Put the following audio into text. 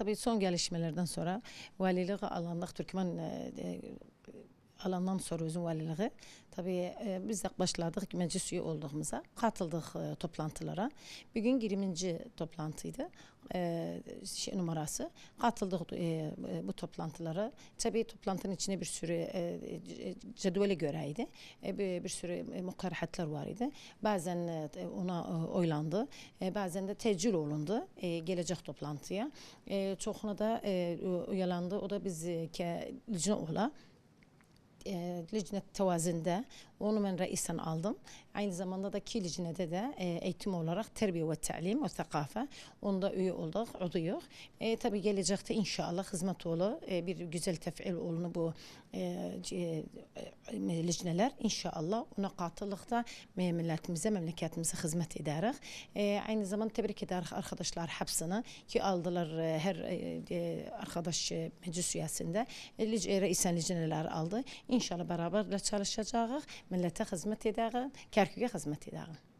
Tabii son gelişmelerden sonra valiliği alanlıq Türkmen alandan sonra özün valiliği tabii biz de başladık meclis üye olduğumuza katıldık toplantılara. Bugün 20. toplantıydı. Numarası. Katıldık bu toplantılara. Tabii toplantının içine bir sürü cedvele göreydi. Bir sürü mukarrehatlar var idi. Bazen ona oylandı. Bazen de tecil olundu. Gelecek toplantıya. Çoğuna da uyalandı. O da biz licne ola. Lejne tevazinde onu ben reisen aldım. Aynı zamanda da ki lejnede de eğitim olarak terbiye ve talim ve thakafe onda üye olduk, uduyuk. Tabii gelecekte inşallah hizmet oğlu bir güzel tef'il olunu bu lejneler inşallah ona katılıkta milletimize, memleketimize hizmet ederiz. Aynı zamanda tebrik ederiz arkadaşlar hepsini ki aldılar her arkadaş meclis üyesinde reisen lejneler aldı. İnşallah beraber çalışacağız, millete hizmet ederiz, Kerkük'e hizmet ederiz.